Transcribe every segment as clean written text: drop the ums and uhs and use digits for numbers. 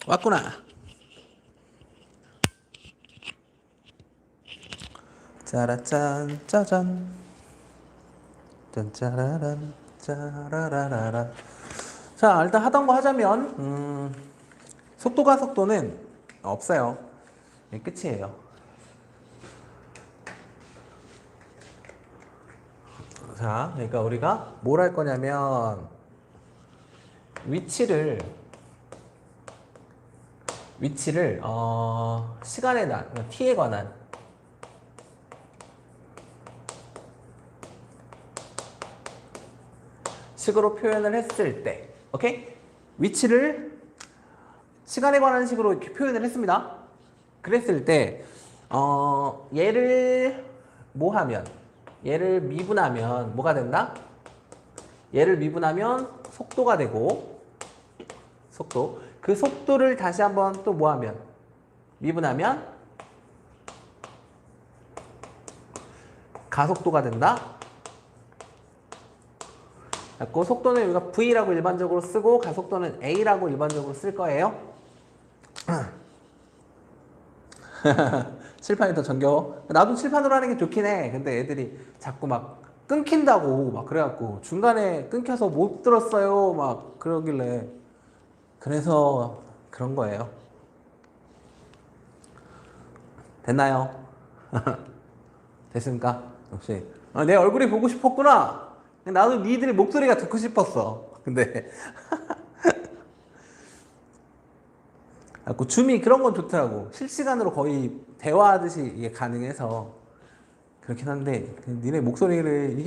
왔구나. 짜라짠 짜잔 짠짜라란 짜라라라라. 자, 일단 하던 거 하자면 속도가 속도는 없어요. 이게 끝이에요. 자, 그러니까 우리가 뭘 할 거냐면 위치를 시간에 t에 관한 식으로 표현을 했을 때, 오케이? 위치를 시간에 관한 식으로 이렇게 표현을 했습니다. 그랬을 때, 얘를 뭐 하면, 얘를 미분하면 뭐가 된다? 얘를 미분하면 속도가 되고, 속도. 그 속도를 다시 한번 또 뭐 하면, 미분하면 가속도가 된다. 그 속도는 우리가 V라고 일반적으로 쓰고 가속도는 A라고 일반적으로 쓸 거예요. 칠판이 더 정겨워. 나도 칠판으로 하는 게 좋긴 해. 근데 애들이 자꾸 막 끊긴다고 막 그래갖고 중간에 끊겨서 못 들었어요 막 그러길래 그래서 그런 거예요. 됐나요? 됐습니까? 역시 내 얼굴이 보고 싶었구나. 나도 니들의 목소리가 듣고 싶었어. 근데 그 줌이 그런 건 좋더라고. 실시간으로 거의 대화하듯이 이게 가능해서 그렇긴 한데 니네 목소리를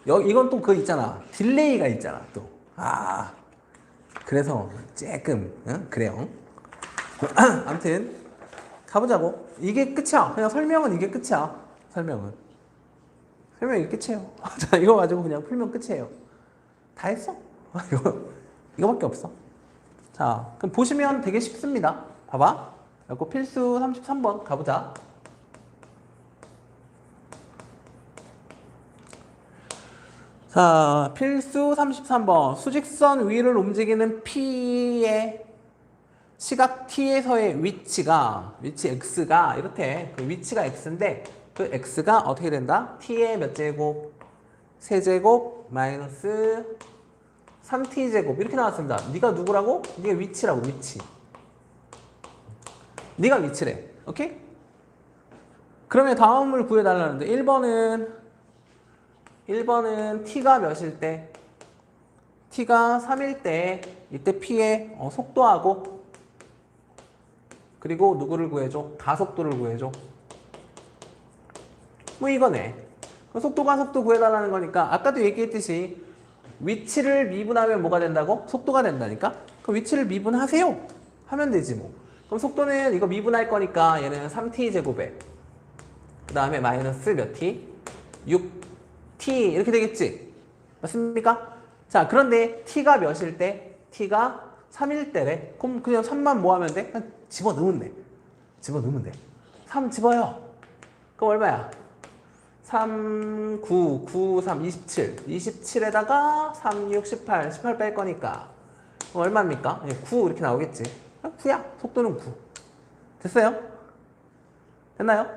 이건 또 그거 있잖아. 딜레이가 있잖아 또. 그래서 조금 그래요. 아무튼 가보자고. 이게 끝이야. 그냥 설명은 이게 끝이야. 설명 이게 끝이에요. 자, 이거 가지고 그냥 풀면 끝이에요. 다 했어. 이거밖에 없어. 자, 그럼 보시면 되게 쉽습니다. 봐봐. 그리고 필수 33번 가보자. 자, 필수 33번. 수직선 위를 움직이는 P의 시각 T에서의 위치 X가 이렇대. 그 위치가 X인데 그 X가 어떻게 된다? T의 몇 제곱? 세제곱 마이너스 3t제곱 이렇게 나왔습니다. 네가 누구라고? 네가 위치라고. 위치. 네가 위치래. 오케이? 그러면 다음을 구해달라는데 1번은 t가 몇일 때? t가 3일 때 이때 p의 속도하고 그리고 누구를 구해줘? 가속도를 구해줘. 뭐 이거네. 속도 가속도 구해달라는 거니까 아까도 얘기했듯이 위치를 미분하면 뭐가 된다고? 속도가 된다니까? 그럼 위치를 미분하세요. 하면 되지 뭐. 그럼 속도는 이거 미분할 거니까 얘는 3t제곱에 그 다음에 마이너스 몇 t? 6t 이렇게 되겠지? 맞습니까? 자, 그런데 t가 몇일 때? t가 3일 때래. 그럼 그냥 3만 뭐 하면 돼? 그냥 집어넣으면 돼. 3 집어요. 그럼 얼마야? 3, 9, 9, 3, 27. 27에다가 3, 6, 18. 18 뺄 거니까. 얼마입니까? 9 이렇게 나오겠지. 9야. 속도는 9. 됐어요? 됐나요?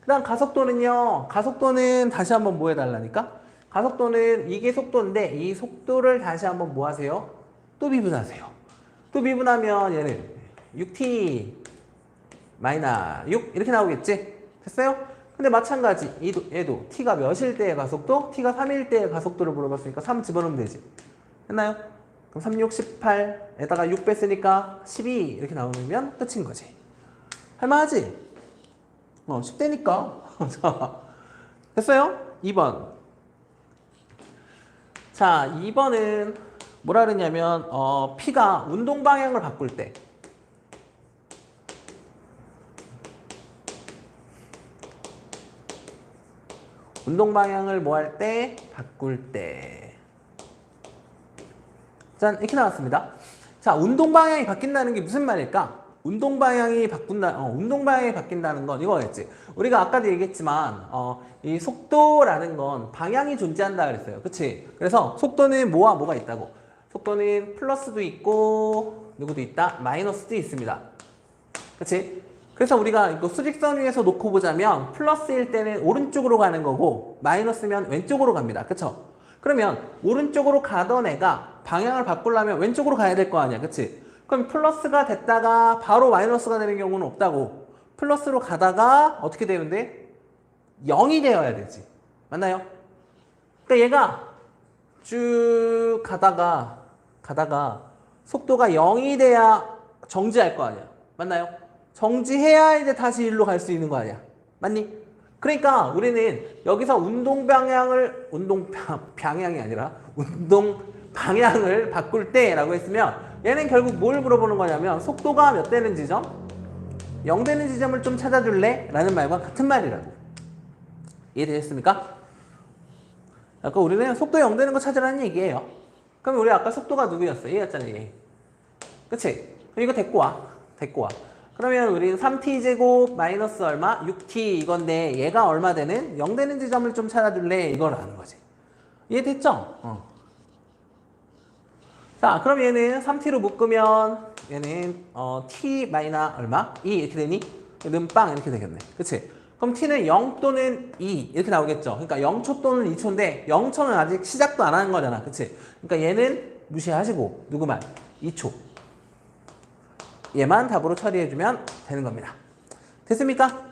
그 다음 가속도는요. 가속도는 다시 한번 뭐 해달라니까? 가속도는 이게 속도인데 이 속도를 다시 한번 뭐 하세요? 또 미분하세요. 또 미분하면 얘는 6t 마이너스 6 이렇게 나오겠지? 됐어요? 근데 마찬가지 얘도 t가 몇일 때의 가속도? t가 3일 때의 가속도를 물어봤으니까 3 집어넣으면 되지. 했나요? 그럼 3, 6, 18에다가 6 뺐으니까 12 이렇게 나오면 끝인 거지. 할만하지? 10대니까. 됐어요? 2번. 자, 2번은 뭐라 그랬냐면 P가 운동 방향을 바꿀 때 운동 방향을 뭐 할 때? 바꿀 때. 짠, 이렇게 나왔습니다. 자, 운동 방향이 바뀐다는 게 무슨 말일까? 운동 방향이 바뀐다는 건 이거였지. 우리가 아까도 얘기했지만, 이 속도라는 건 방향이 존재한다 그랬어요. 그치? 그래서 속도는 뭐와 뭐가 있다고? 속도는 플러스도 있고, 누구도 있다? 마이너스도 있습니다. 그치? 그래서 우리가 이거 수직선 위에서 놓고 보자면 플러스일 때는 오른쪽으로 가는 거고 마이너스면 왼쪽으로 갑니다. 그쵸? 그러면 오른쪽으로 가던 애가 방향을 바꾸려면 왼쪽으로 가야 될 거 아니야. 그치? 그럼 플러스가 됐다가 바로 마이너스가 되는 경우는 없다고. 플러스로 가다가 어떻게 되는데? 0이 되어야 되지. 맞나요? 그러니까 얘가 쭉 가다가 속도가 0이 돼야 정지할 거 아니야. 맞나요? 정지해야 이제 다시 일로 갈 수 있는 거 아니야. 맞니? 그러니까 우리는 여기서 운동 방향을 바꿀 때라고 했으면 얘는 결국 뭘 물어보는 거냐면 속도가 몇 되는 지점? 0 되는 지점을 좀 찾아줄래? 라는 말과 같은 말이라고. 이해되셨습니까? 아까 우리는 속도 0 되는 거 찾으라는 얘기예요. 그럼 우리 아까 속도가 누구였어? 얘였잖아, 얘. 그치? 이거 데리고 와. 그러면 우리는 3t제곱 마이너스 얼마? 6t 이건데 얘가 얼마 되는? 0 되는 지점을 좀 찾아줄래? 이걸 아는 거지. 이해됐죠? 자, 그럼 얘는 3t로 묶으면 얘는 t 마이너 얼마? 2 이렇게 되니? 얘는 빵 이렇게 되겠네. 그치? 그럼 t는 0 또는 2 이렇게 나오겠죠. 그러니까 0초 또는 2초인데 0초는 아직 시작도 안 하는 거잖아. 그치? 그러니까 얘는 무시하시고 누구만? 2초. 얘만 답으로 처리해주면 되는 겁니다. 됐습니까?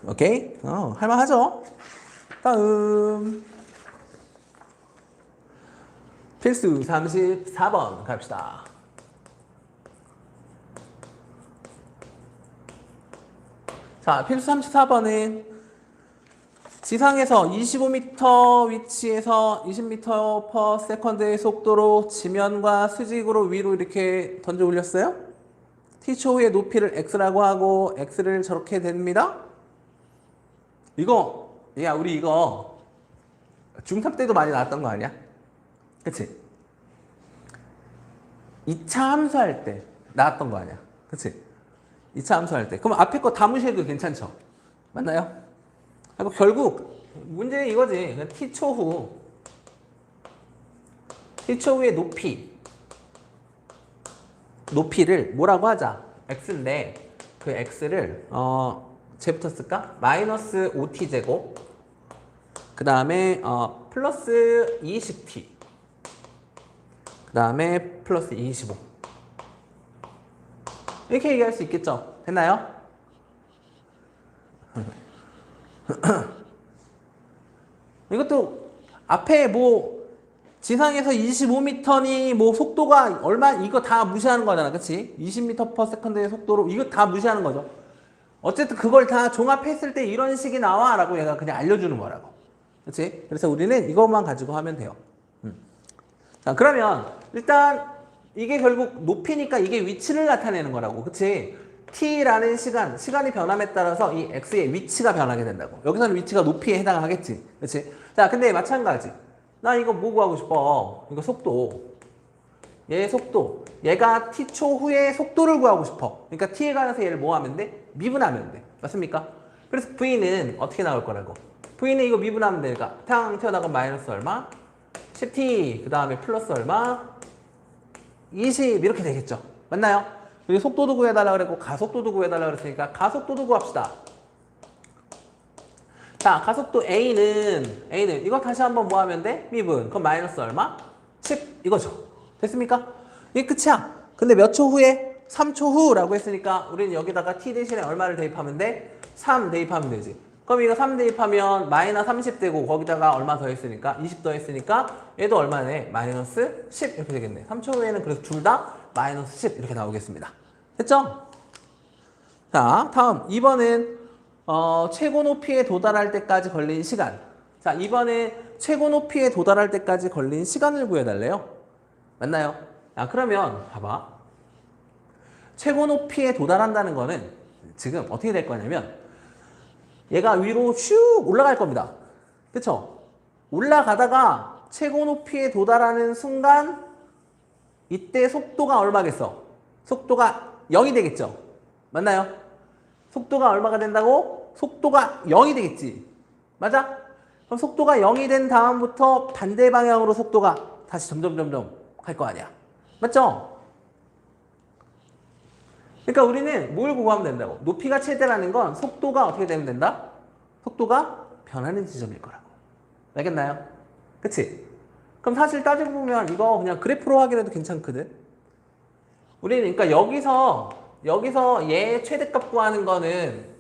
오케이? 할만하죠? 다음 필수 34번 갑시다. 자, 필수 34번은 지상에서 25m 위치에서 20m/s의 속도로 지면과 수직으로 위로 이렇게 던져 올렸어요. t초 후의 높이를 x라고 하고 x를 저렇게 됩니다. 우리 이거 중3 때도 많이 나왔던 거 아니야? 그치? 2차 함수할 때 나왔던 거 아니야? 그치? 2차 함수할 때. 그럼 앞에 거 다 무시해도 괜찮죠? 맞나요? 결국 문제는 이거지. t초 후의 높이를 뭐라고 하자. x인데 그 x를 쟤부터 쓸까? 마이너스 5t제곱 그 다음에 플러스 20t 그 다음에 플러스 25 이렇게 얘기할 수 있겠죠? 됐나요? 이것도 앞에 지상에서 25m니 속도가 얼마 이거 다 무시하는 거잖아. 그치? 20m/s의 속도로 이거 다 무시하는 거죠. 어쨌든 그걸 다 종합했을 때 이런 식이 나와 라고 얘가 그냥 알려주는 거라고. 그치? 그래서 우리는 이것만 가지고 하면 돼요. 자, 그러면 일단 이게 결국 높이니까 이게 위치를 나타내는 거라고. 그치? t라는 시간이 변함에 따라서 이 x의 위치가 변하게 된다고. 여기서는 위치가 높이에 해당하겠지. 그치? 자, 근데 마찬가지. 나 이거 뭐 구하고 싶어? 이거 속도. 얘의 속도. 얘가 t초 후에 속도를 구하고 싶어. 그러니까 t에 관해서 얘를 뭐 하면 돼? 미분하면 돼. 맞습니까? 그래서 v는 어떻게 나올 거라고? v는 이거 미분하면 되니까 탕 튀어나간 마이너스 얼마? 10t 그 다음에 플러스 얼마? 20 이렇게 되겠죠. 맞나요? 여기 속도도 구해달라고 그랬고 가속도도 구해달라고 그랬으니까 가속도도 구합시다. 자, 가속도 A는 이거 다시 한번 뭐 하면 돼? 미분. 그럼 마이너스 얼마? 10 이거죠. 됐습니까? 이게 끝이야. 근데 몇 초 후에? 3초 후라고 했으니까 우리는 여기다가 t 대신에 얼마를 대입하면 돼? 3 대입하면 되지. 그럼 이거 3 대입하면 마이너스 30 되고 거기다가 얼마 더 했으니까 20 더 했으니까 얘도 얼마네? 마이너스 10 이렇게 되겠네. 3초 후에는 그래서 둘 다 마이너스 10 이렇게 나오겠습니다. 됐죠? 자, 다음 2번은 최고 높이에 도달할 때까지 걸린 시간. 자, 이번에 최고 높이에 도달할 때까지 걸린 시간을 구해달래요. 맞나요? 자, 그러면 봐봐. 최고 높이에 도달한다는 거는 지금 어떻게 될 거냐면 얘가 위로 슉 올라갈 겁니다. 그쵸? 올라가다가 최고 높이에 도달하는 순간 이때 속도가 얼마겠어? 속도가 0이 되겠죠? 맞나요? 속도가 얼마가 된다고? 속도가 0이 되겠지. 맞아? 그럼 속도가 0이 된 다음부터 반대 방향으로 속도가 다시 점점 갈 거 아니야. 맞죠? 그러니까 우리는 뭘 구하면 된다고? 높이가 최대라는 건 속도가 어떻게 되면 된다? 속도가 변하는 지점일 거라고. 알겠나요? 그치? 그럼 사실 따지고 보면 이거 그냥 그래프로 확인해도 괜찮거든? 우리는 그러니까 여기서 얘 최대값 구하는 거는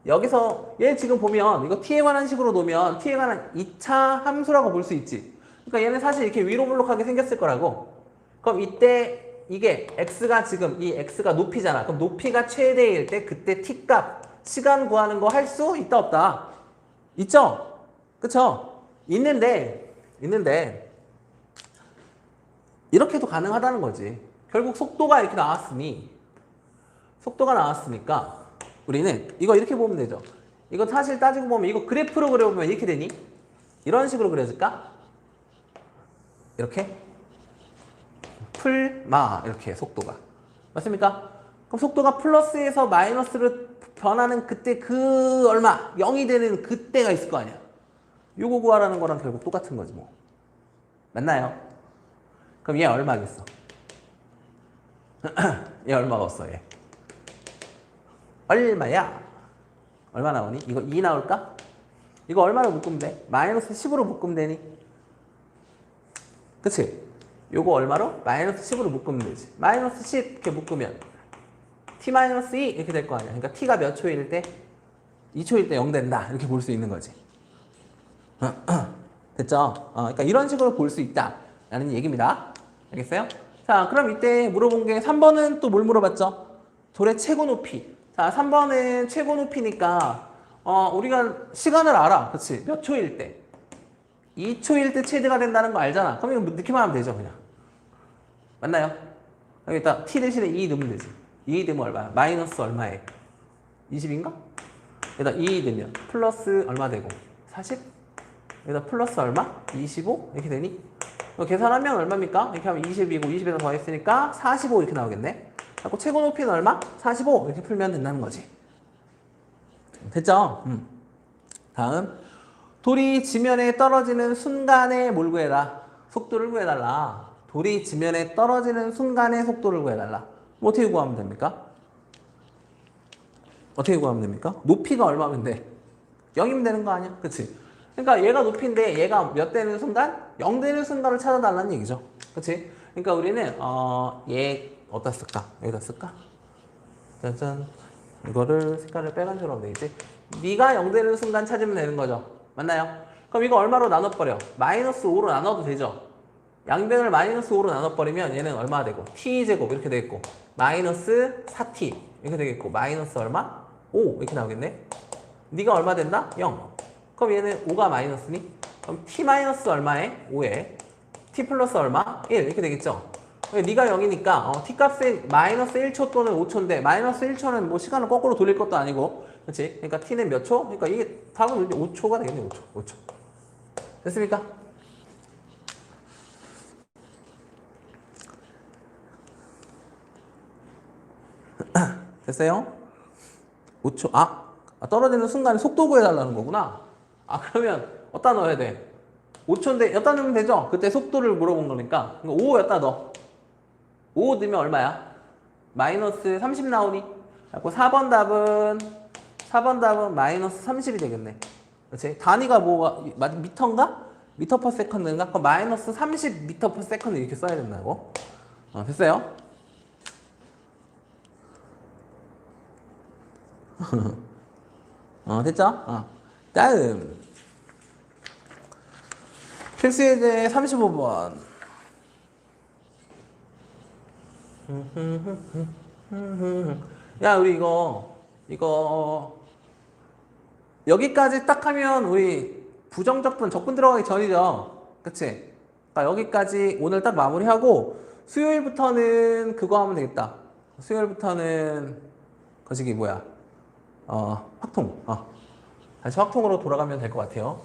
여기서 얘 지금 보면 이거 t에 관한 식으로 놓으면 t에 관한 2차 함수라고 볼 수 있지. 그러니까 얘는 사실 이렇게 위로 블록하게 생겼을 거라고. 그럼 이때 이게 x가 지금 이 x가 높이잖아. 그럼 높이가 최대일 때 그때 t 값 시간 구하는 거 할 수 있다 없다? 있죠? 그쵸? 있는데 이렇게도 가능하다는 거지. 결국 속도가 이렇게 나왔으니까 우리는 이거 이렇게 보면 되죠. 이거 사실 따지고 보면 이거 그래프로 그려보면 이렇게 되니? 이런 식으로 그려질까? 이렇게? 이렇게 속도가. 맞습니까? 그럼 속도가 플러스에서 마이너스로 변하는 그때 그 얼마 0이 되는 그때가 있을 거 아니야. 요거 구하라는 거랑 결국 똑같은 거지 뭐. 맞나요? 그럼 얘 얼마겠어? 얘 얼마겠어 얘? 얼마야? 얼마 나오니? 이거 2 나올까? 이거 얼마로 묶으면 돼? 마이너스 10으로 묶으면 되니? 그치? 요거 얼마로? 마이너스 10으로 묶으면 되지. 마이너스 10 이렇게 묶으면 t-2 이렇게 될 거 아니야. 그러니까 t가 몇 초일 때? 2초일 때 0 된다. 이렇게 볼 수 있는 거지. 됐죠? 그러니까 이런 식으로 볼 수 있다. 라는 얘기입니다. 알겠어요? 자, 그럼 이때 물어본 게 3번은 또 뭘 물어봤죠? 돌의 최고 높이. 자, 3번은 최고 높이니까 우리가 시간을 알아. 그치? 몇 초일 때? 2초일 때 최대가 된다는 거 알잖아. 그럼 이거 넣기만 하면 되죠, 그냥. 맞나요? 여기다 t 대신에 2 넣으면 되지. 2 넣으면 얼마야? 마이너스 얼마에? 20인가? 여기다 2 넣으면 플러스 얼마 되고? 40? 여기다 플러스 얼마? 25? 이렇게 되니? 계산하면 얼마입니까? 이렇게 하면 20이고 20에서 더했으니까 45 이렇게 나오겠네. 그리고 최고 높이는 얼마? 45 이렇게 풀면 된다는 거지. 됐죠? 다음 돌이 지면에 떨어지는 순간에 뭘 구해라? 속도를 구해달라. 돌이 지면에 떨어지는 순간에 속도를 구해달라. 뭐 어떻게 구하면 됩니까? 어떻게 구하면 됩니까? 높이가 얼마면 돼? 0이면 되는 거 아니야? 그치? 그러니까 얘가 높이인데 얘가 몇 되는 순간? 0 되는 순간을 찾아달라는 얘기죠. 그치? 그러니까 우리는 얘 어디다 쓸까? 여기다 쓸까? 짜잔. 이거를 색깔을 빨간색으로 하면 되겠지? 네가 0 되는 순간 찾으면 되는 거죠. 맞나요? 그럼 이거 얼마로 나눠버려? 마이너스 5로 나눠도 되죠? 양변을 마이너스 5로 나눠버리면 얘는 얼마 되고? t제곱 이렇게 되겠고 마이너스 4t 이렇게 되겠고 마이너스 얼마? 5 이렇게 나오겠네? 네가 얼마 된다? 0. 그럼 얘는 5가 마이너스니? 그럼 t 마이너스 얼마에? 5에 t 플러스 얼마? 1 이렇게 되겠죠? 네가 0이니까 t 값이 마이너스 1초 또는 5초인데 마이너스 1초는 뭐 시간을 거꾸로 돌릴 것도 아니고 그렇지? 그러니까 t는 몇 초? 그러니까 이게 답은 5초가 되겠네. 5초. 됐습니까? 됐어요? 5초. 떨어지는 순간에 속도 구해달라는 거구나. 그러면 어디다 넣어야 돼? 5초인데 여기다 넣으면 되죠? 그때 속도를 물어본 거니까 5 여기다 넣어. 5 넣으면 얼마야? 마이너스 30 나오니? 그리고 4번 답은 마이너스 30이 되겠네. 그렇지? 단위가 뭐가 미터인가? 미터 퍼 세컨드인가? 그럼 마이너스 30 미터 퍼 세컨드 이렇게 써야 된다고. 됐어요? 됐죠? 다음 필수예제 35번 야 우리 이거 여기까지 딱 하면 우리 부정적분 적분 들어가기 전이죠. 그치? 그러니까 여기까지 오늘 딱 마무리하고 수요일부터는 그거 하면 되겠다. 수요일부터는 거시기 뭐야 확통 다시 확통으로 돌아가면 될 것 같아요.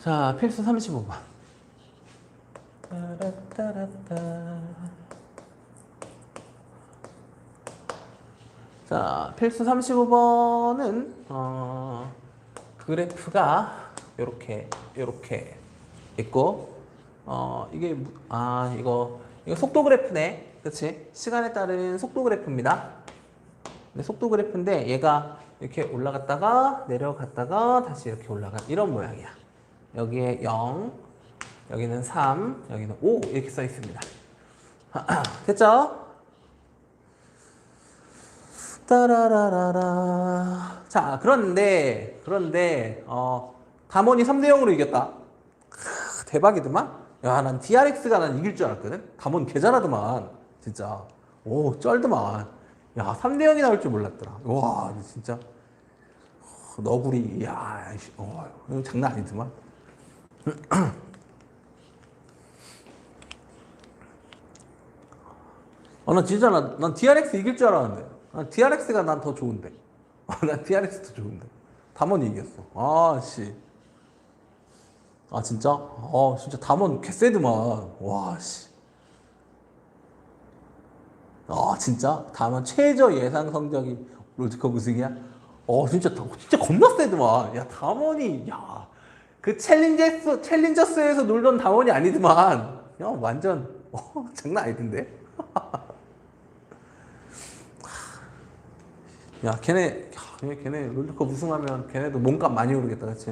자, 필수 35번. 자, 자, 필수 35번은 그래프가 요렇게 있고 이거 속도 그래프네. 그치? 시간에 따른 속도 그래프입니다. 근데 속도 그래프인데 얘가 이렇게 올라갔다가 내려갔다가 다시 이렇게 올라간 이런 모양이야. 여기에 0, 여기는 3, 여기는 5 이렇게 써 있습니다. 됐죠? 따라라라라. 자, 그런데 담원이 3대 0으로 이겼다. 대박이더만. 야, 난 DRX가 난 이길 줄 알았거든. 담원 개 잘하더만. 진짜. 오, 쩔더만. 야, 3대 0이 나올 줄 몰랐더라. 와, 진짜. 너구리. 야, 이거 장난 아니더만. 나 진짜 난 DRX 이길 줄 알았는데. DRX가 난 더 좋은데. 난 DRX 더 좋은데. 담원이 이겼어. 아, 씨. 아, 진짜? 진짜 담원 개쎄드만. 와, 씨. 진짜? 담원 최저 예상 성적이 롤드컵 우승이야? 진짜 겁나 세드만. 야, 담원이, 야. 그 챌린저스에서 놀던 담원이 아니더만. 야, 완전, 장난 아니던데? 야, 걔네 롤드컵 우승하면 걔네도 몸값 많이 오르겠다, 그치?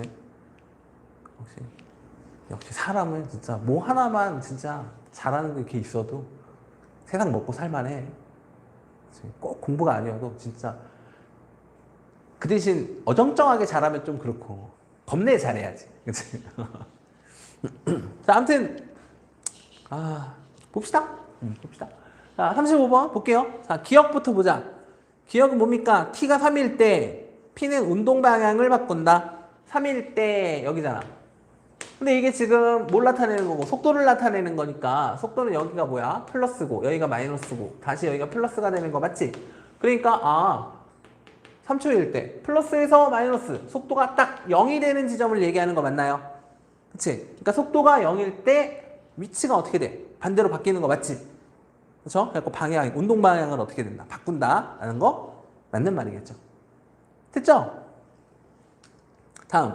역시 사람은 진짜 뭐 하나만 진짜 잘하는 게 이렇게 있어도 세상 먹고 살만해. 그치? 꼭 공부가 아니어도 진짜 그 대신 어정쩡하게 잘하면 좀 그렇고 겁내 잘해야지, 그치? 자, 아무튼 봅시다. 봅시다. 자, 35번 볼게요. 자, 기억부터 보자. 기억은 뭡니까? t가 3일 때 p는 운동 방향을 바꾼다. 3일 때 여기잖아. 근데 이게 지금 뭘 나타내는 거고 속도를 나타내는 거니까 속도는 여기가 뭐야? 플러스고 여기가 마이너스고 다시 여기가 플러스가 되는 거 맞지? 그러니까 3초일 때 플러스에서 마이너스 속도가 딱 0이 되는 지점을 얘기하는 거 맞나요? 그치? 그러니까 속도가 0일 때 위치가 어떻게 돼? 반대로 바뀌는 거 맞지? 그렇죠? 그래서 방향, 운동 방향을 어떻게 된다? 바꾼다 라는 거 맞는 말이겠죠. 됐죠? 다음.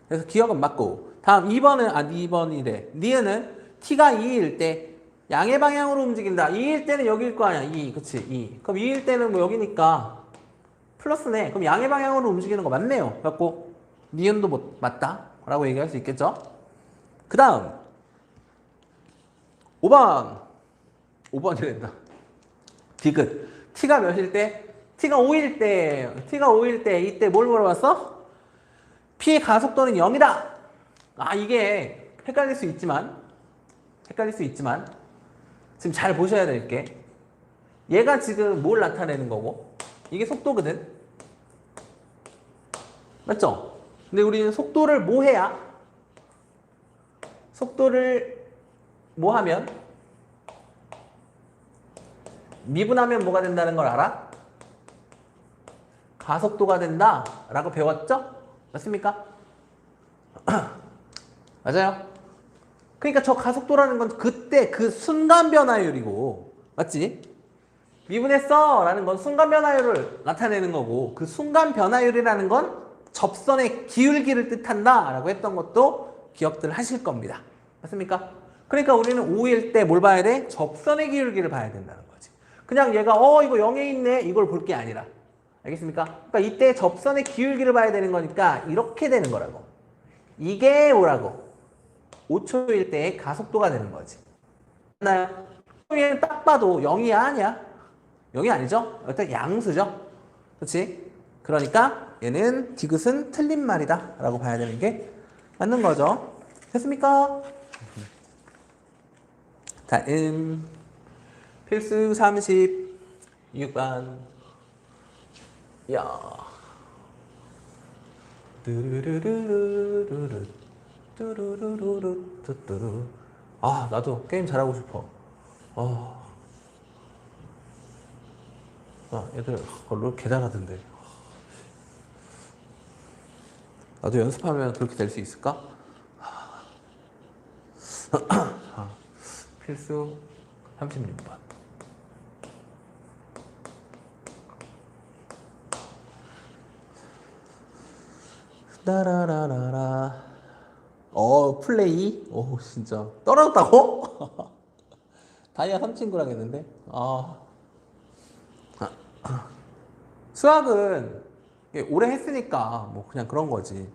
그래서 기억은 맞고 다음 2번은 2번이래. 니은은 t가 2일 때 양의 방향으로 움직인다. 2일 때는 여기일 거 아니야. 2. 그치? 2. 그럼 2일 때는 뭐 여기니까 플러스네. 그럼 양의 방향으로 움직이는 거 맞네요. 그래갖고 니은도 뭐 맞다 라고 얘기할 수 있겠죠. 그 다음 5번이란다. 디귿. t가 몇일 때? t가 5일 때 이때 뭘 물어봤어? p의 가속도는 0이다. 이게 헷갈릴 수 있지만 지금 잘 보셔야 될 게 얘가 지금 뭘 나타내는 거고 이게 속도거든. 맞죠? 근데 우리는 속도를 뭐 해야? 속도를 뭐 하면? 미분하면 뭐가 된다는 걸 알아? 가속도가 된다 라고 배웠죠? 맞습니까? 맞아요. 그러니까 저 가속도라는 건 그때 그 순간 변화율이고 맞지? 미분했어 라는 건 순간 변화율을 나타내는 거고 그 순간 변화율이라는 건 접선의 기울기를 뜻한다 라고 했던 것도 기억들 하실 겁니다. 맞습니까? 그러니까 우리는 5일 때 뭘 봐야 돼? 접선의 기울기를 봐야 된다는 거지. 그냥 얘가 이거 0에 있네 이걸 볼 게 아니라 알겠습니까? 그러니까 이때 접선의 기울기를 봐야 되는 거니까 이렇게 되는 거라고. 이게 뭐라고? 5초일 때의 가속도가 되는 거지. 맞나요? 얘는 딱 봐도 0이 아니야. 0이 아니죠? 일단 양수죠. 그렇지? 그러니까 얘는 디귿은 틀린 말이다 라고 봐야 되는 게 맞는 거죠. 됐습니까? 다음 필수 36번. 야. 뚜루루루루루루 뚜루루루루 뚜뚜루. 나도 게임 잘하고 싶어. 애들 롤 개 잘하던데. 나도 연습하면 그렇게 될 수 있을까? 필수 36번. 따라라라라. 플레이? 진짜 떨어졌다고? 다이아 3친구랑 했는데. 수학은 오래 했으니까 뭐 그냥 그런 거지.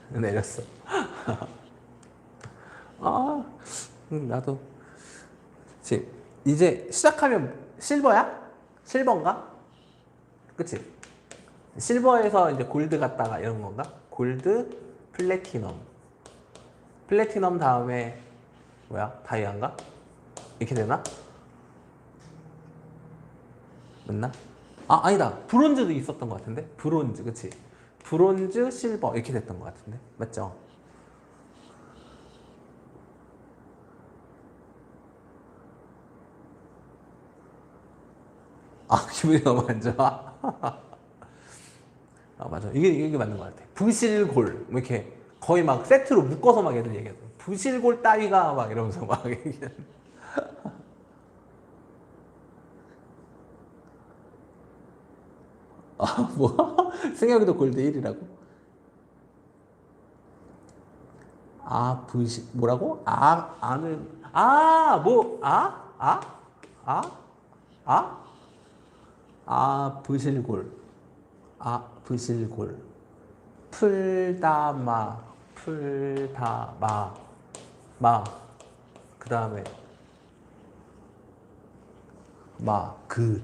내렸어. 아, 나도. 그치. 이제 시작하면 실버야? 실버인가? 그치? 실버에서 이제 골드 갔다가 이런 건가? 골드, 플래티넘. 플래티넘 다음에 뭐야? 다이아인가? 이렇게 되나? 맞나? 아니다. 브론즈도 있었던 것 같은데? 브론즈, 그치? 브론즈, 실버 이렇게 됐던 것 같은데? 맞죠? 기분이 너무 안 좋아. 맞아. 이게 맞는 것 같아. 부실골. 뭐 이렇게 거의 막 세트로 묶어서 막 애들 얘기하죠. 부실골 따위가 막 이러면서 막 얘기하는. 뭐? 승혁이도 골드 1이라고? 부실, 뭐라고? 아는, 뭐, 아? 부실골. 부실골. 풀다마. 그 다음에,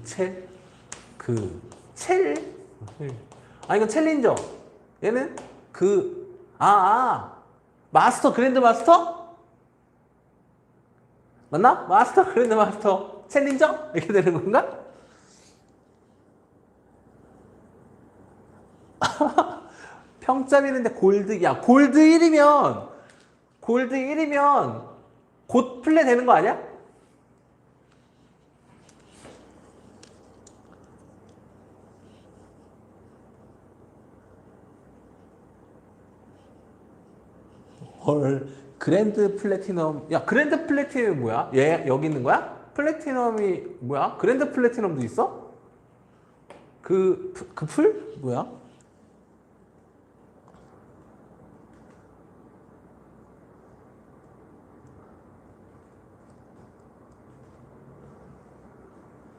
첼? 이건 챌린저. 얘는 마스터, 그랜드 마스터? 맞나? 마스터, 그랜드 마스터. 챌린저? 이렇게 되는 건가? 평점 있는데 골드, 골드 1이면 곧 플레이 되는 거 아니야? 헐, 그랜드 플래티넘. 그랜드 플래티넘이 뭐야? 얘 여기 있는 거야? 플래티넘이 뭐야? 그랜드 플래티넘도 있어? 그 풀? 뭐야?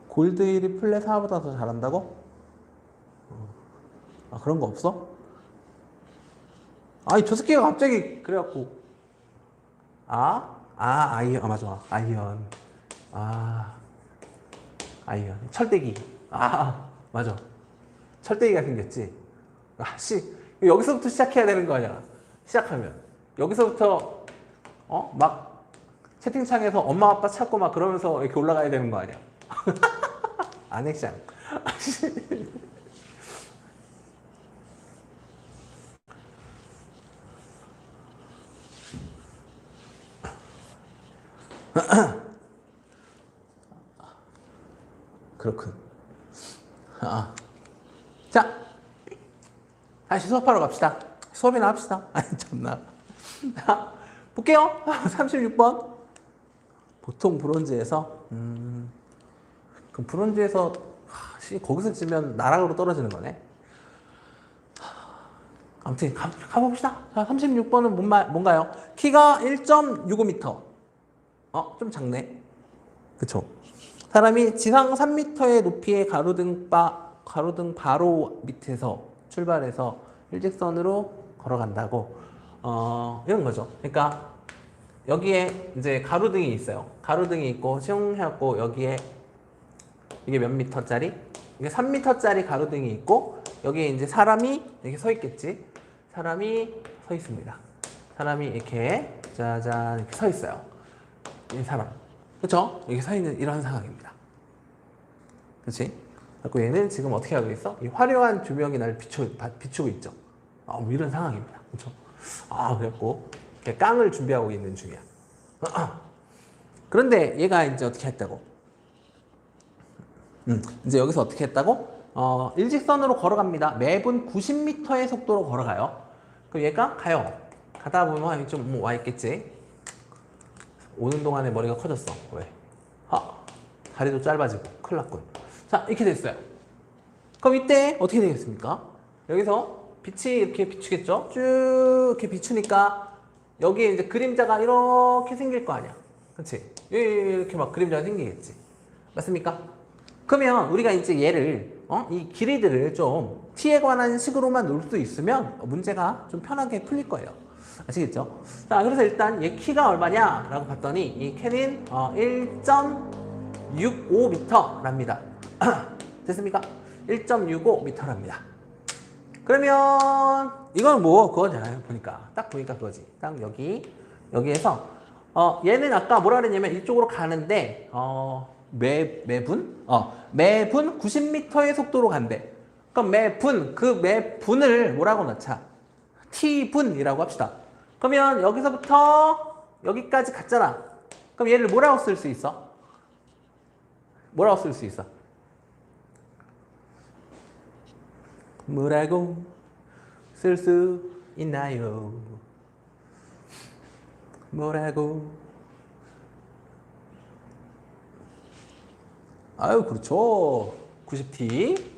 골드 1이 플랫 4보다 더 잘한다고? 그런 거 없어? 저 새끼가 갑자기 그래갖고 아이언. 맞아. 아이언. 아이언. 철대기. 맞아. 철대기가 생겼지. 여기서부터 시작해야 되는 거 아니야. 시작하면 여기서부터 막 채팅창에서 엄마 아빠 찾고 막 그러면서 이렇게 올라가야 되는 거 아니야. 안액션. 그렇군. 자, 다시 수업하러 갑시다. 수업이나 합시다. 참나. 볼게요. 36번. 보통 브론즈에서 그럼 브론즈에서 거기서 지면 나락으로 떨어지는 거네. 아무튼 가봅시다. 자, 36번은 뭔가요? 키가 1.65m. 좀 작네. 그쵸? 사람이 지상 3m의 높이의 가로등 바로 밑에서 출발해서 일직선으로 걸어간다고. 이런 거죠. 그러니까 여기에 이제 가로등이 있어요. 가로등이 있고 슝 해갖고 여기에 이게 몇 미터짜리? 이게 3m짜리 가로등이 있고 여기에 이제 사람이 이렇게 서 있겠지. 사람이 서 있습니다. 사람이 이렇게 짜잔 이렇게 서 있어요. 이 사람. 그쵸? 이렇게 서 있는 이런 상황입니다. 그치? 그리고 얘는 지금 어떻게 하고 있어? 이 화려한 조명이 날 비추고 있죠. 뭐 이런 상황입니다. 그쵸? 그래갖고 깡을 준비하고 있는 중이야. 그런데 얘가 이제 어떻게 했다고? 이제 여기서 어떻게 했다고? 일직선으로 걸어갑니다. 매분 90m의 속도로 걸어가요. 그럼 얘가 가요. 가다 보면 좀 와 있겠지. 오는 동안에 머리가 커졌어. 왜? 다리도 짧아지고 큰일 났군. 자, 이렇게 됐어요. 그럼 이때 어떻게 되겠습니까? 여기서 빛이 이렇게 비추겠죠? 쭉 이렇게 비추니까 여기에 이제 그림자가 이렇게 생길 거 아니야. 그렇지? 이렇게 막 그림자가 생기겠지. 맞습니까? 그러면 우리가 이제 얘를 이 길이들을 좀 t에 관한 식으로만 놓을 수 있으면 문제가 좀 편하게 풀릴 거예요. 아시겠죠? 자, 그래서 일단 얘 키가 얼마냐? 라고 봤더니 이 키는 1.65m랍니다. 됐습니까? 1.65m랍니다. 그러면 이건 뭐 그거잖아요. 보니까 딱 보니까 그거지. 딱 여기에서 얘는 아까 뭐라 그랬냐면 이쪽으로 가는데 매분 90m의 속도로 간대. 그럼 매분을 뭐라고 넣자? t분이라고 합시다. 그러면 여기서부터 여기까지 갔잖아. 그럼 얘를 뭐라고 쓸 수 있어? 뭐라고 쓸 수 있어? 뭐라고 쓸 수 있나요? 뭐라고? 아유, 그렇죠. 90t.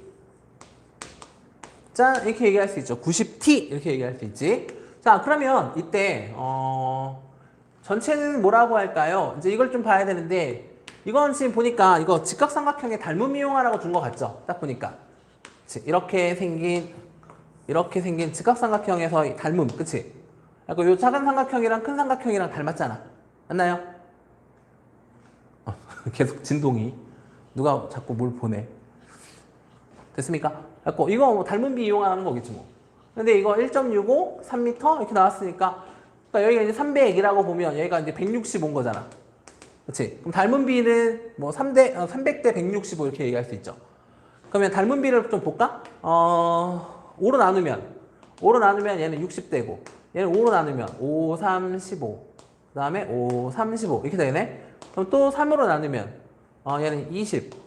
자, 이렇게 얘기할 수 있죠. 90t 이렇게 얘기할 수 있지. 자, 그러면 이때 전체는 뭐라고 할까요? 이제 이걸 좀 봐야 되는데 이건 지금 보니까 이거 직각삼각형의 닮음 이용하라고 준 것 같죠? 딱 보니까 이렇게 생긴 직각삼각형에서 닮음, 그치? 그리고 요 작은 삼각형이랑 큰 삼각형이랑 닮았잖아. 맞나요? 계속 진동이. 누가 자꾸 뭘 보내. 됐습니까? 그래서 이거 뭐 닮은비 이용하는 거겠지 뭐. 근데 이거 1.65, 3m 이렇게 나왔으니까 그러니까 여기가 이제 300이라고 보면 여기가 이제 165인 거잖아. 그렇지? 그럼 닮은비는 뭐 300대 165 이렇게 얘기할 수 있죠. 그러면 닮은비를 좀 볼까? 5로 나누면 얘는 60대고 얘는 5로 나누면 5, 3, 15 그 다음에 5, 3, 15 이렇게 되네. 그럼 또 3으로 나누면 얘는 20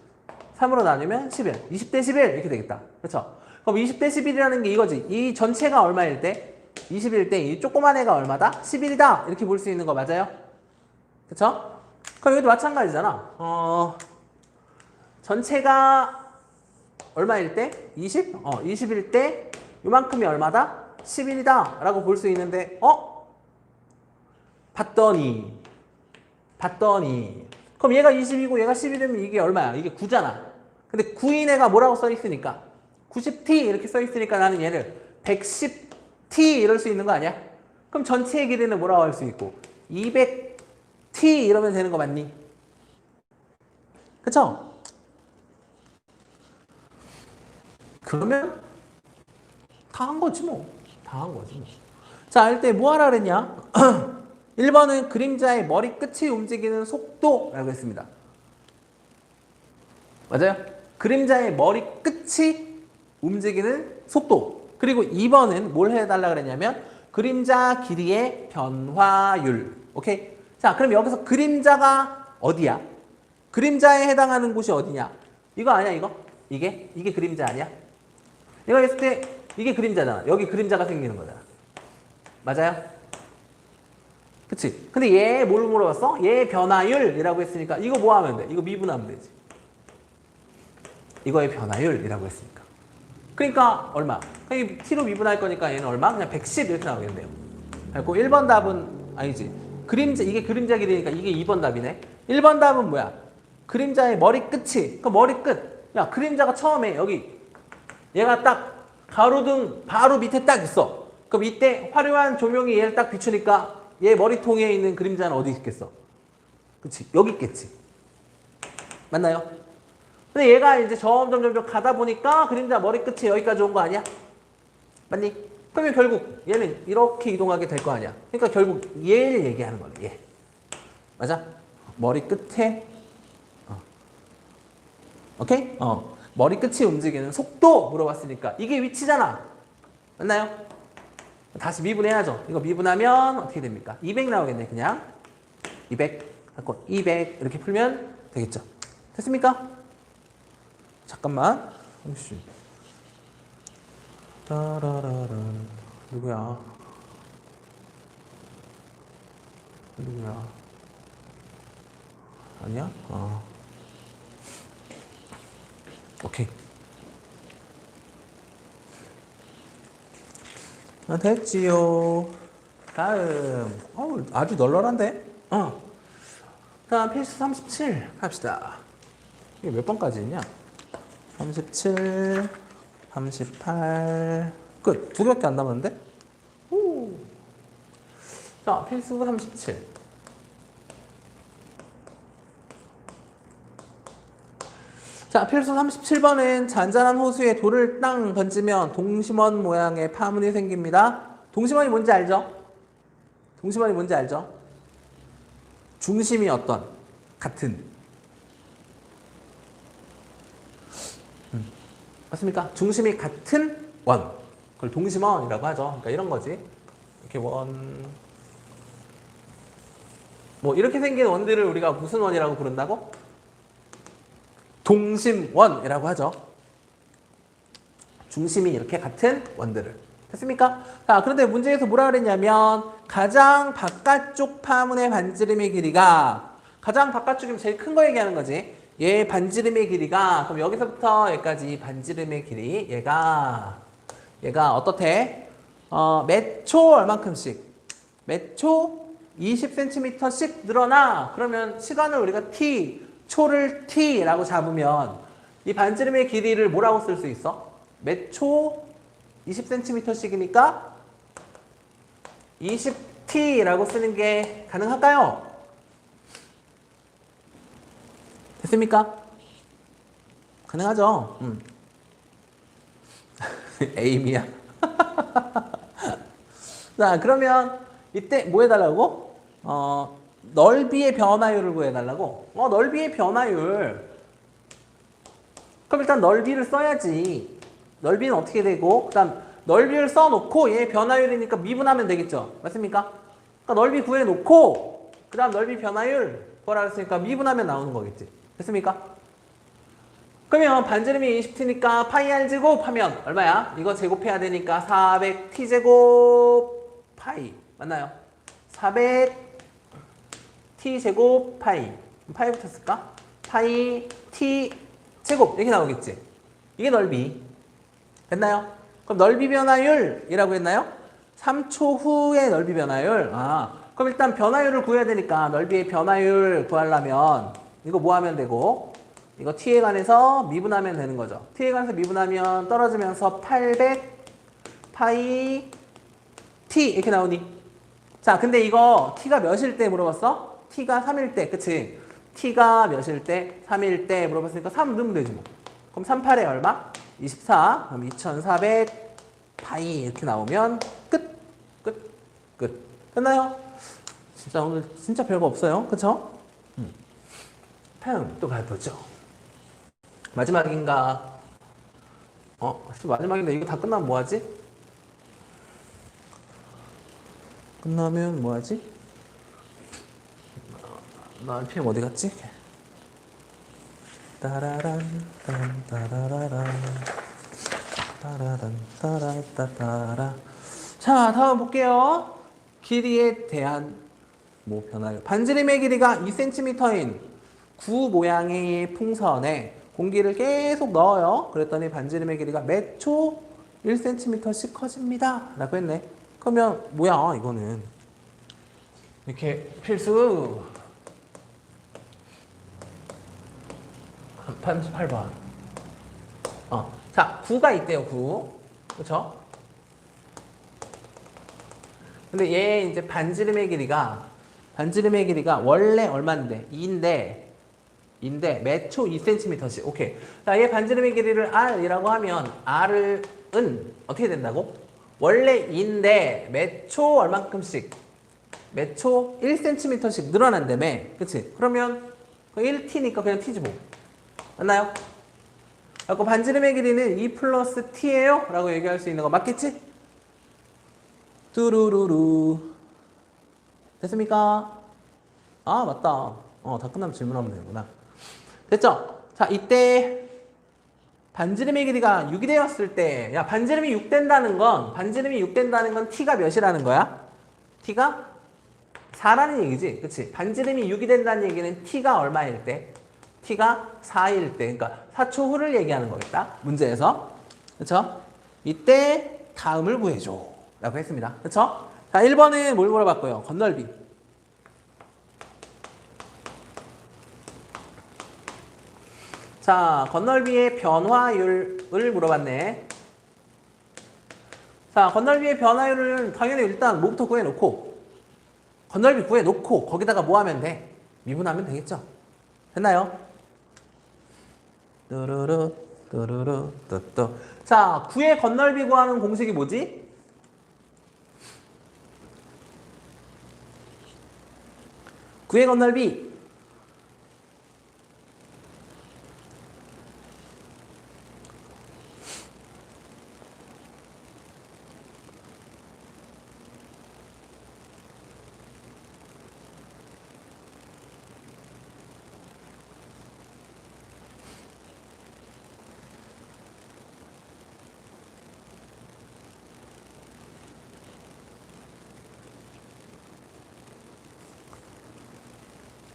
3으로 나누면 11 20대 11 이렇게 되겠다. 그렇죠? 그럼 20대 11이라는 게 이거지. 이 전체가 얼마일 때? 20일 때 이 조그만 애가 얼마다? 11이다 이렇게 볼 수 있는 거 맞아요? 그렇죠? 그럼 여기도 마찬가지잖아. 전체가 얼마일 때? 20? 20일 때 요만큼이 얼마다? 11이다 라고 볼 수 있는데 봤더니 그럼 얘가 20이고 얘가 11이면 이게 얼마야? 이게 9잖아. 근데 9인 애가 뭐라고 써 있으니까 90t 이렇게 써 있으니까 나는 얘를 110t 이럴 수 있는 거 아니야? 그럼 전체의 길이는 뭐라고 할 수 있고 200t 이러면 되는 거 맞니? 그쵸? 그러면 다 한 거지 뭐. 다 한 거지 뭐. 자, 이때 뭐 하라 그랬냐? 1번은 그림자의 머리 끝이 움직이는 속도라고 했습니다. 맞아요? 그림자의 머리 끝이 움직이는 속도. 그리고 2번은 뭘 해달라 그랬냐면 그림자 길이의 변화율. 오케이? 자, 그럼 여기서 그림자가 어디야? 그림자에 해당하는 곳이 어디냐? 이거 아니야, 이거? 이게 그림자 아니야? 이거 했을 때 이게 그림자잖아. 여기 그림자가 생기는 거잖아. 맞아요? 그치? 근데 얘 뭘 물어봤어? 얘 변화율이라고 했으니까 이거 뭐 하면 돼? 이거 미분하면 되지. 이거의 변화율이라고 했으니까. 그러니까 얼마? 그냥 t로 미분할 거니까 얘는 얼마? 그냥 110 이렇게 나오겠네요. 그리고 1번 답은 아니지. 이게 그림자 길이니까 이게 2번 답이네. 1번 답은 뭐야? 그림자의 머리 끝이. 그 머리 끝. 야, 그림자가 처음에 여기 얘가 딱 가로등 바로 밑에 딱 있어. 그럼 이때 화려한 조명이 얘를 딱 비추니까 얘 머리통에 있는 그림자는 어디 있겠어? 그치? 여기 있겠지. 맞나요? 근데 얘가 이제 점점 가다 보니까 그림자 머리 끝이 여기까지 온 거 아니야? 맞니? 그러면 결국 얘는 이렇게 이동하게 될 거 아니야? 그러니까 결국 얘를 얘기하는 거네, 얘. 맞아? 머리 끝에 오케이? 머리 끝이 움직이는 속도 물어봤으니까 이게 위치잖아. 맞나요? 다시 미분해야죠. 이거 미분하면 어떻게 됩니까? 200 나오겠네, 그냥. 200. 갖고 200 이렇게 풀면 되겠죠. 됐습니까? 잠깐만. 혹시 따라라라 누구야? 누구야? 아니야? 오케이. 됐지요. 다음. 아주 널널한데? 다음 필수 37 합시다. 이게 몇 번까지 있냐? 37, 38. 끝. 두 개밖에 안 남았는데? 오. 자, 필수 37. 자, 필수 37번은 잔잔한 호수에 돌을 땅 던지면 동심원 모양의 파문이 생깁니다. 동심원이 뭔지 알죠? 동심원이 뭔지 알죠? 중심이 어떤? 같은. 맞습니까? 중심이 같은 원. 그걸 동심원이라고 하죠. 그러니까 이런 거지. 이렇게 원. 뭐 이렇게 생긴 원들을 우리가 무슨 원이라고 부른다고? 동심원이라고 하죠. 중심이 이렇게 같은 원들을. 됐습니까? 자, 그런데 문제에서 뭐라 그랬냐면 가장 바깥쪽 파문의 반지름의 길이가 가장 바깥쪽이면 제일 큰 거 얘기하는 거지. 얘 반지름의 길이가 그럼 여기서부터 여기까지 반지름의 길이 얘가 어떻대? 몇 초 얼만큼씩? 몇 초 20cm씩 늘어나. 그러면 시간을 우리가 t, 초를 t라고 잡으면 이 반지름의 길이를 뭐라고 쓸 수 있어? 몇 초 20cm씩이니까 20t라고 쓰는 게 가능할까요? 됐습니까? 가능하죠? 에임이야. 자, 그러면 이때 뭐 해달라고? 넓이의 변화율을 구해달라고? 넓이의 변화율. 그럼 일단 넓이를 써야지. 넓이는 어떻게 되고, 그 다음 넓이를 써놓고 얘 변화율이니까 미분하면 되겠죠. 맞습니까? 그러니까 넓이 구해놓고 그 다음 넓이 변화율 구하라 했으니까 미분하면 나오는 거겠지. 됐습니까? 그러면 반지름이 20t니까 파이 r 제곱 하면 얼마야? 이거 제곱해야 되니까 400t 제곱 파이. 맞나요? 400t 제곱 파이. 파이 붙였을까? 파이 t 제곱 이렇게 나오겠지. 이게 넓이. 됐나요? 그럼 넓이 변화율이라고 했나요? 3초 후의 넓이 변화율. 그럼 일단 변화율을 구해야 되니까 넓이의 변화율 구하려면 이거 뭐 하면 되고 이거 t에 관해서 미분하면 되는 거죠. t에 관해서 미분하면 떨어지면서 800 파이 t 이렇게 나오니. 자, 근데 이거 t가 몇일 때 물어봤어? t가 3일 때. 그치? t가 몇일 때? 3일 때 물어봤으니까 3 넣으면 되지 뭐. 그럼 38에 얼마? 24. 그럼 2400 파이 이렇게 나오면 끝. 됐나요? 진짜 오늘 진짜 별거 없어요. 그쵸? 다음 또 가보죠. 마지막인가? 마지막인데 이거 다 끝나면 뭐하지? 끝나면 뭐하지? 나 RPM 어디 갔지? 따라란 따라라란 따라란 따라따따라. 자, 다음 볼게요. 길이에 대한 변화율. 반지름의 길이가 2cm인 구 모양의 풍선에 공기를 계속 넣어요. 그랬더니 반지름의 길이가 몇 초 1cm씩 커집니다. 라고 했네. 그러면 뭐야 이거는. 이렇게 필수 38번. 자, 9가 있대요. 9. 그쵸? 근데 얘 이제 반지름의 길이가 원래 얼마인데? 2인데 몇 초 2cm씩. 오케이. 자, 얘 반지름의 길이를 r이라고 하면 r은 어떻게 된다고? 원래 2인데 몇 초 얼만큼씩? 몇 초 1cm씩 늘어난다며. 그치? 그러면 1t니까 그냥 t지 뭐. 맞나요? 그래서 반지름의 길이는 2 플러스 t예요? 라고 얘기할 수 있는 거 맞겠지? 뚜루루루. 됐습니까? 맞다. 다 끝나면 질문하면 되는구나. 됐죠? 자, 이때 반지름의 길이가 6이 되었을 때, 야, 반지름이 6 된다는 건, t가 몇이라는 거야? t가 4라는 얘기지. 그치? 반지름이 6이 된다는 얘기는 t가 얼마일 때? t가 4일 때. 그러니까 4초 후를 얘기하는 거겠다. 문제에서. 그쵸? 이때 다음을 구해줘. 라고 했습니다. 그쵸? 자, 1번은 뭘 물어봤고요? 건널비. 자, 건널비의 변화율을 물어봤네. 자, 건널비의 변화율은 당연히 일단 뭐부터 구해놓고, 건널비 구해놓고, 거기다가 뭐 하면 돼? 미분하면 되겠죠? 됐나요? 뚜루루, 뚜루루, 뚜뚜. 자, 구의 건널비 구하는 공식이 뭐지? 구의 건널비.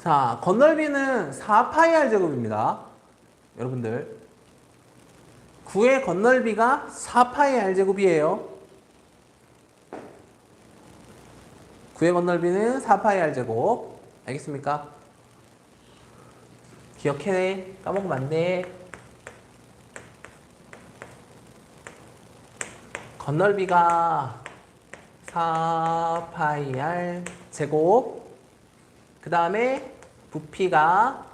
자, 건널비는 4파이 r제곱입니다. 여러분들. 9의 건널비가 4파이 r제곱이에요. 9의 건널비는 4파이 r제곱. 알겠습니까? 기억해. 까먹으면 안 돼. 건널비가 4파이 r 제곱. 그 다음에 부피가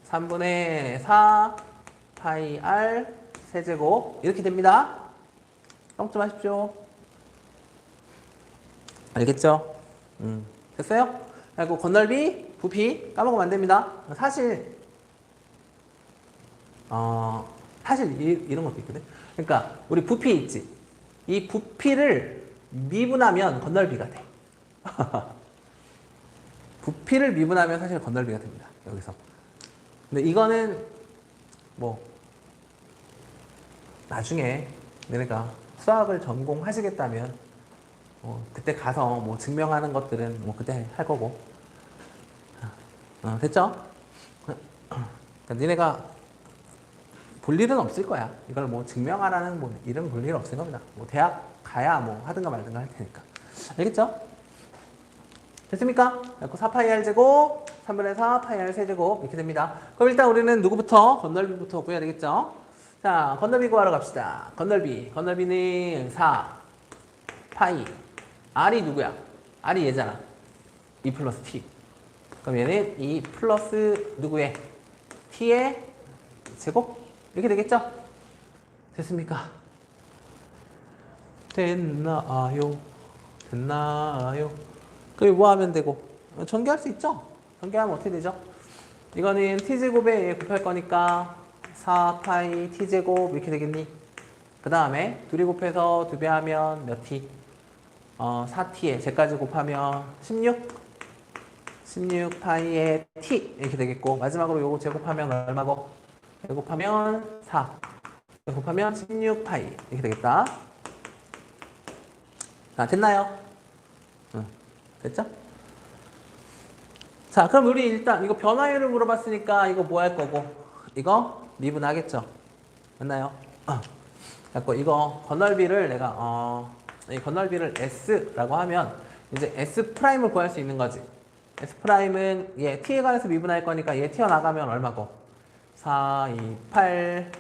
3분의 4 파이 r 세제곱 이렇게 됩니다. 까먹지 마십시오. 알겠죠? 됐어요? 그리고 건널비, 부피 까먹으면 안 됩니다. 사실 이런 것도 있거든. 그러니까 우리 부피 있지. 이 부피를 미분하면 건널비가 돼. 부피를 미분하면 사실 건널비가 됩니다. 여기서. 근데 이거는 뭐 나중에 내가 수학을 전공하시겠다면 그때 가서 뭐 증명하는 것들은 뭐 그때 할 거고. 됐죠? 그러니까 니네가 볼 일은 없을 거야. 이걸 뭐 증명하라는 뭐 이런 볼 일은 없을 겁니다. 뭐 대학 가야 뭐 하든가 말든가 할 테니까. 알겠죠? 됐습니까? 그래서 4파이 r 제곱, 3분의 4 파이 r 세제곱 이렇게 됩니다. 그럼 일단 우리는 누구부터? 건널비부터 구해야 되겠죠? 자, 건널비 구하러 갑시다. 건널비는 4 파이. r이 누구야? r이 얘잖아. 2 플러스 t. 그럼 얘는 2 플러스 누구의? t의 제곱? 이렇게 되겠죠? 됐습니까? 됐나요? 그럼 뭐 하면 되고? 전개할 수 있죠? 전개하면 어떻게 되죠? 이거는 t제곱에 곱할 거니까 4파이 t제곱 이렇게 되겠니? 그 다음에 둘이 곱해서 2배 하면 몇 t? 4t에 제까지 곱하면 16파이의 t 이렇게 되겠고 마지막으로 요거 제곱하면 얼마고? 제곱하면 4 곱하면 16파이 이렇게 되겠다. 자, 됐나요? 됐죠? 자, 그럼 우리 일단 이거 변화율을 물어봤으니까 이거 뭐 할 거고? 이거 미분하겠죠? 맞나요? 그래서 이거 건널비를 내가 이 건널비를 s라고 하면 이제 s'을 구할 수 있는 거지. s'은 얘 t에 관해서 미분할 거니까 얘 튀어나가면 얼마고? 4, 2, 8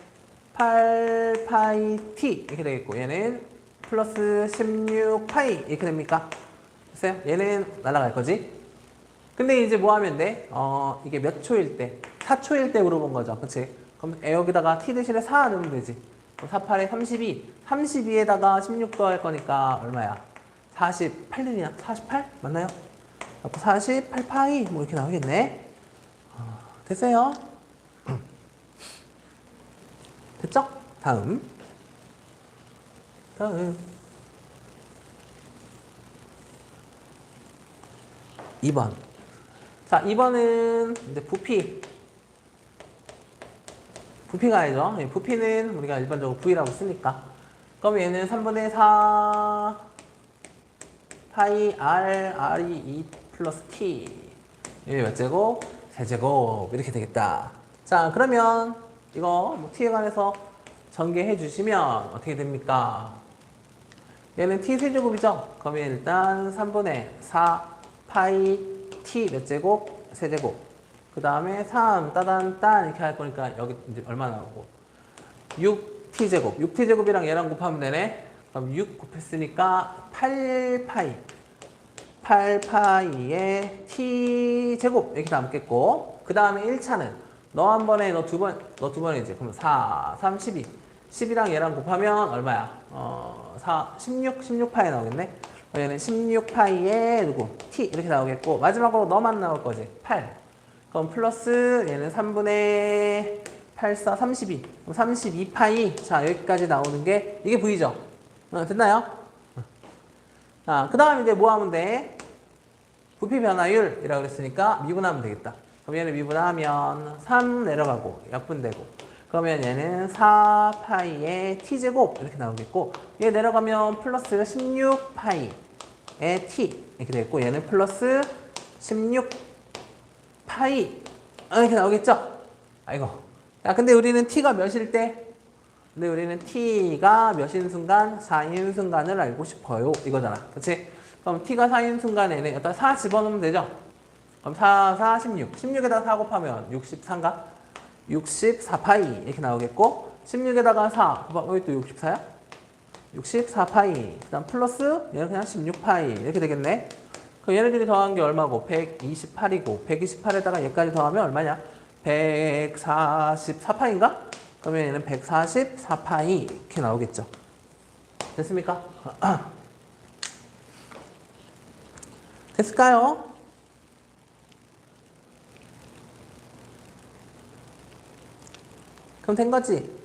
파이 t 이렇게 되겠고 얘는 플러스 16파이 이렇게 됩니까? 됐어요? 얘는 날아갈 거지? 근데 이제 뭐 하면 돼? 이게 몇 초일 때? 4초일 때 물어본 거죠. 그치? 그럼 여기다가 t 대신에 4 넣으면 되지. 4, 8에 32. 32에다가 16 더할 거니까 얼마야? 48이냐? 48? 맞나요? 48파이 뭐 이렇게 나오겠네. 됐어요? 됐죠? 다음 2번. 자, 2번은 이제 부피 부피가 아니죠. 예, 부피는 우리가 일반적으로 V라고 쓰니까. 그럼 얘는 3분의 4 파이 R, R이 2 플러스 T. 이게 몇 제곱? 세제곱. 이렇게 되겠다. 자, 그러면 이거 뭐 T에 관해서 전개해 주시면 어떻게 됩니까? 얘는 T 세제곱이죠? 그러면 일단 3분의 4 파이 T 몇 제곱? 세제곱. 그 다음에 3 따단 이렇게 할 거니까 여기 이제 얼마 나오고 6T제곱. 6T제곱이랑 얘랑 곱하면 되네. 그럼 6 곱했으니까 8파이. 8파이의 T제곱 이렇게 남겠고 그 다음에 1차는 너 한 번에 너 두 번이지. 그럼 4, 3, 12. 10이랑 얘랑 곱하면 얼마야? 16파이 나오겠네. 얘는 16파이에 누구? T 이렇게 나오겠고 마지막으로 너만 나올 거지. 8. 그럼 플러스 얘는 3분의 8, 4, 32. 그럼 32파이. 자, 여기까지 나오는 게 이게 V죠? 됐나요? 자, 그 다음 이제 뭐 하면 돼? 부피 변화율이라고 그랬으니까 미분하면 되겠다. 그럼 얘는 미분하면 3 내려가고 약분되고 그러면 얘는 4파이의 t제곱 이렇게 나오겠고 얘 내려가면 플러스 16파이의 t 이렇게 되겠고 얘는 플러스 16파이 이렇게 나오겠죠? 아이고. 야, 근데 우리는 t가 몇일 때? 근데 우리는 t가 몇인 순간? 4인 순간을 알고 싶어요. 이거잖아. 그치? 그럼 t가 4인 순간에는 일단 4 집어넣으면 되죠? 그럼 4, 4, 16. 16에다가 4 곱하면 64인가? 64파이 이렇게 나오겠고 16에다가 4 여기 또 64야? 64파이 그 다음 플러스 얘는 그냥 16파이 이렇게 되겠네. 그럼 얘네들이 더한 게 얼마고? 128이고 128에다가 얘까지 더하면 얼마냐? 144파인가? 그러면 얘는 144파이 이렇게 나오겠죠. 됐습니까? 됐을까요? 그럼 된 거지?